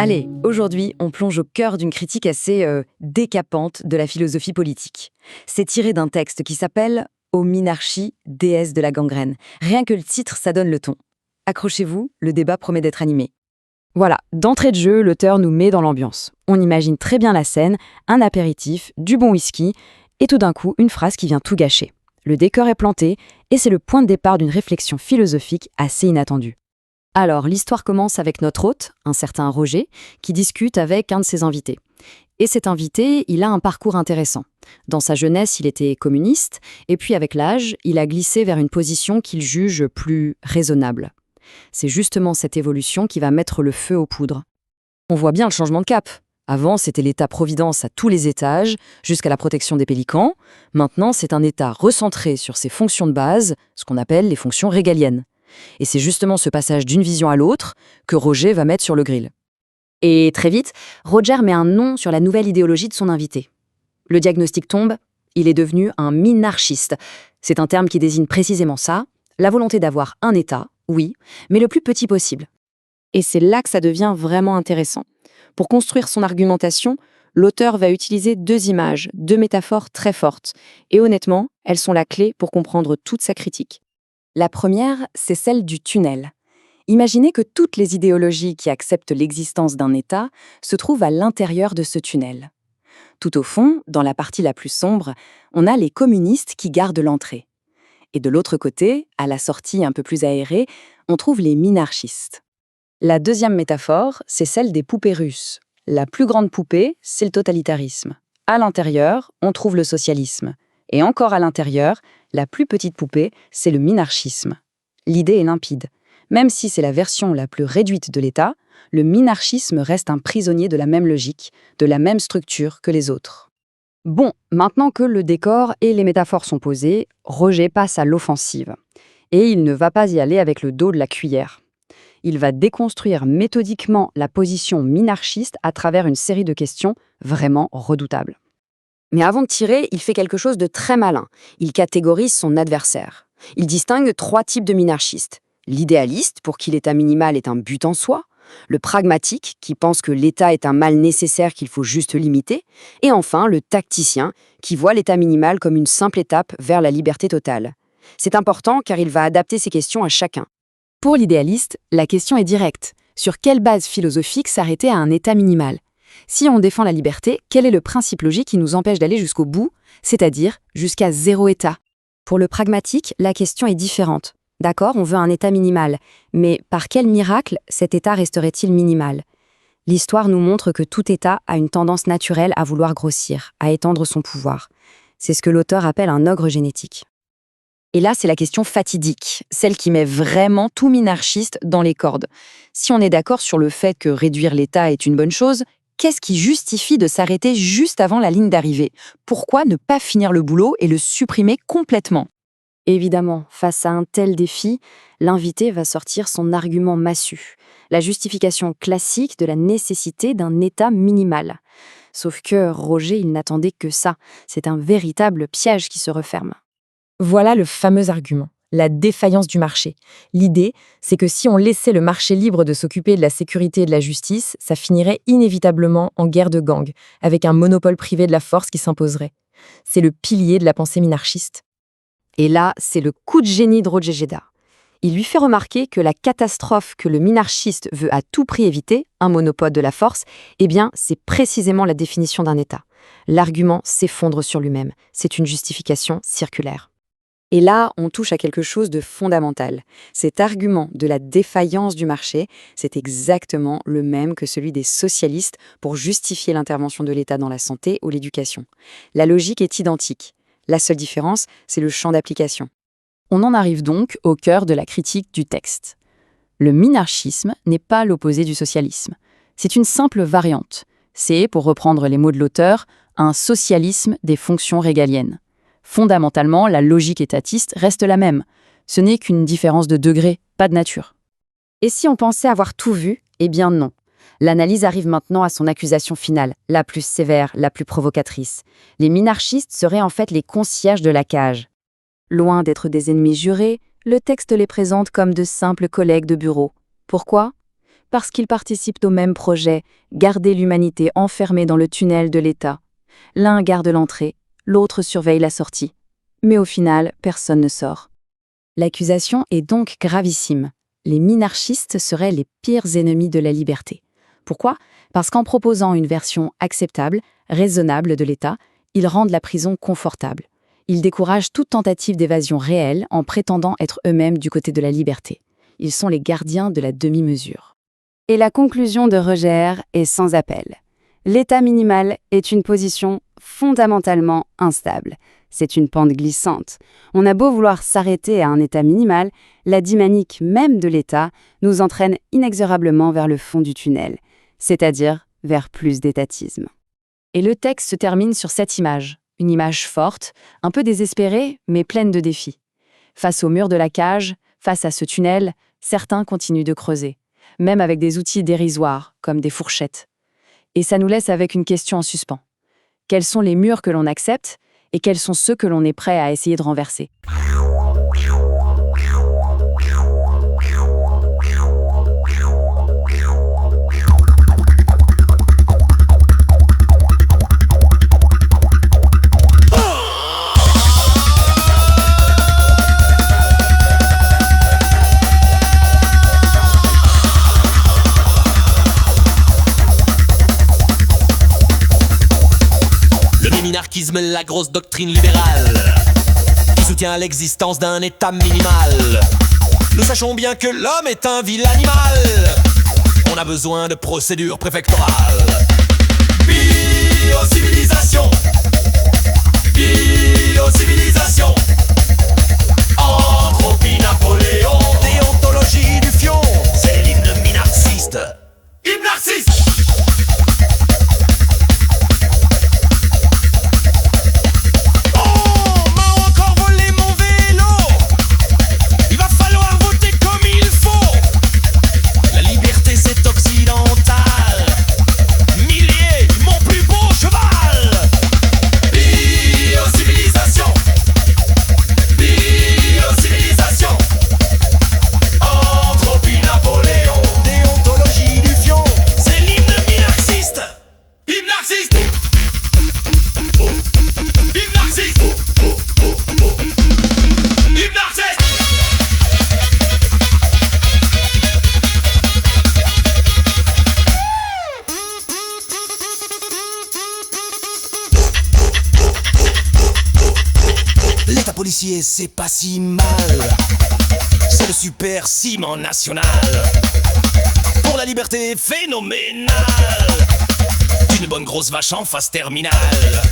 Allez, aujourd'hui, on plonge au cœur d'une critique assez décapante de la philosophie politique. C'est tiré d'un texte qui s'appelle Ô Minarchie, déesse de la gangrène. Rien que le titre, ça donne le ton. Accrochez-vous, le débat promet d'être animé. Voilà, d'entrée de jeu, l'auteur nous met dans l'ambiance. On imagine très bien la scène, un apéritif, du bon whisky, et tout d'un coup, une phrase qui vient tout gâcher. Le décor est planté, et c'est le point de départ d'une réflexion philosophique assez inattendue. Alors, l'histoire commence avec notre hôte, un certain Roger, qui discute avec un de ses invités. Et cet invité, il a un parcours intéressant. Dans sa jeunesse, il était communiste, et puis avec l'âge, il a glissé vers une position qu'il juge plus raisonnable. C'est justement cette évolution qui va mettre le feu aux poudres. On voit bien le changement de cap. Avant, c'était l'État-providence à tous les étages, jusqu'à la protection des pélicans. Maintenant, c'est un État recentré sur ses fonctions de base, ce qu'on appelle les fonctions régaliennes. Et c'est justement ce passage d'une vision à l'autre que Roger va mettre sur le grill. Et très vite, Roger met un nom sur la nouvelle idéologie de son invité. Le diagnostic tombe, il est devenu un minarchiste. C'est un terme qui désigne précisément ça, la volonté d'avoir un État, oui, mais le plus petit possible. Et c'est là que ça devient vraiment intéressant. Pour construire son argumentation, l'auteur va utiliser deux images, deux métaphores très fortes. Et honnêtement, elles sont la clé pour comprendre toute sa critique. La première, c'est celle du tunnel. Imaginez que toutes les idéologies qui acceptent l'existence d'un État se trouvent à l'intérieur de ce tunnel. Tout au fond, dans la partie la plus sombre, on a les communistes qui gardent l'entrée. Et de l'autre côté, à la sortie un peu plus aérée, on trouve les minarchistes. La deuxième métaphore, c'est celle des poupées russes. La plus grande poupée, c'est le totalitarisme. À l'intérieur, on trouve le socialisme. Et encore à l'intérieur, la plus petite poupée, c'est le minarchisme. L'idée est limpide. Même si c'est la version la plus réduite de l'État, le minarchisme reste un prisonnier de la même logique, de la même structure que les autres. Bon, maintenant que le décor et les métaphores sont posés, Roger passe à l'offensive. Et il ne va pas y aller avec le dos de la cuillère. Il va déconstruire méthodiquement la position minarchiste à travers une série de questions vraiment redoutables. Mais avant de tirer, il fait quelque chose de très malin. Il catégorise son adversaire. Il distingue trois types de minarchistes. L'idéaliste, pour qui l'État minimal est un but en soi. Le pragmatique, qui pense que l'État est un mal nécessaire qu'il faut juste limiter. Et enfin, le tacticien, qui voit l'État minimal comme une simple étape vers la liberté totale. C'est important car il va adapter ses questions à chacun. Pour l'idéaliste, la question est directe. Sur quelle base philosophique s'arrêter à un État minimal ? Si on défend la liberté, quel est le principe logique qui nous empêche d'aller jusqu'au bout, c'est-à-dire jusqu'à zéro État ? Pour le pragmatique, la question est différente. D'accord, on veut un État minimal, mais par quel miracle cet État resterait-il minimal ? L'histoire nous montre que tout État a une tendance naturelle à vouloir grossir, à étendre son pouvoir. C'est ce que l'auteur appelle un ogre génétique. Et là, c'est la question fatidique, celle qui met vraiment tout minarchiste dans les cordes. Si on est d'accord sur le fait que réduire l'État est une bonne chose, qu'est-ce qui justifie de s'arrêter juste avant la ligne d'arrivée ? Pourquoi ne pas finir le boulot et le supprimer complètement ? Évidemment, face à un tel défi, l'invité va sortir son argument massu, la justification classique de la nécessité d'un État minimal. Sauf que Roger, il n'attendait que ça. C'est un véritable piège qui se referme. Voilà le fameux argument, la défaillance du marché. L'idée, c'est que si on laissait le marché libre de s'occuper de la sécurité et de la justice, ça finirait inévitablement en guerre de gang, avec un monopole privé de la force qui s'imposerait. C'est le pilier de la pensée minarchiste. Et là, c'est le coup de génie de Roger Géda. Il lui fait remarquer que la catastrophe que le minarchiste veut à tout prix éviter, un monopole de la force, eh bien, c'est précisément la définition d'un État. L'argument s'effondre sur lui-même. C'est une justification circulaire. Et là, on touche à quelque chose de fondamental. Cet argument de la défaillance du marché, c'est exactement le même que celui des socialistes pour justifier l'intervention de l'État dans la santé ou l'éducation. La logique est identique. La seule différence, c'est le champ d'application. On en arrive donc au cœur de la critique du texte. Le minarchisme n'est pas l'opposé du socialisme. C'est une simple variante. C'est, pour reprendre les mots de l'auteur, un socialisme des fonctions régaliennes. Fondamentalement, la logique étatiste reste la même. Ce n'est qu'une différence de degré, pas de nature. Et si on pensait avoir tout vu, eh bien non. L'analyse arrive maintenant à son accusation finale, la plus sévère, la plus provocatrice. Les minarchistes seraient en fait les concierges de la cage. Loin d'être des ennemis jurés, le texte les présente comme de simples collègues de bureau. Pourquoi ? parce qu'ils participent au même projet, garder l'humanité enfermée dans le tunnel de l'État. L'un garde l'entrée, l'autre surveille la sortie. Mais au final, personne ne sort. L'accusation est donc gravissime. Les minarchistes seraient les pires ennemis de la liberté. Pourquoi ? Parce qu'en proposant une version acceptable, raisonnable de l'État, ils rendent la prison confortable. Ils découragent toute tentative d'évasion réelle en prétendant être eux-mêmes du côté de la liberté. Ils sont les gardiens de la demi-mesure. Et la conclusion de Roger est sans appel. L'état minimal est une position fondamentalement instable. C'est une pente glissante. On a beau vouloir s'arrêter à un état minimal, la dynamique même de l'état nous entraîne inexorablement vers le fond du tunnel, c'est-à-dire vers plus d'étatisme. Et le texte se termine sur cette image, une image forte, un peu désespérée, mais pleine de défis. Face au mur de la cage, face à ce tunnel, certains continuent de creuser, même avec des outils dérisoires, comme des fourchettes. Et ça nous laisse avec une question en suspens. Quels sont les murs que l'on accepte et quels sont ceux que l'on est prêt à essayer de renverser ? Minarchisme, la grosse doctrine libérale qui soutient l'existence d'un état minimal. Nous sachons bien que l'homme est un vil animal. On a besoin de procédures préfectorales. Biocivilisation, biocivilisation. Entropie, Napoléon. Déontologie du fion, c'est l'hymne minarciste. Hymne narcisse. L'état policier, c'est pas si mal. C'est le super ciment national. Pour la liberté phénoménale. Une bonne grosse vache en phase terminale.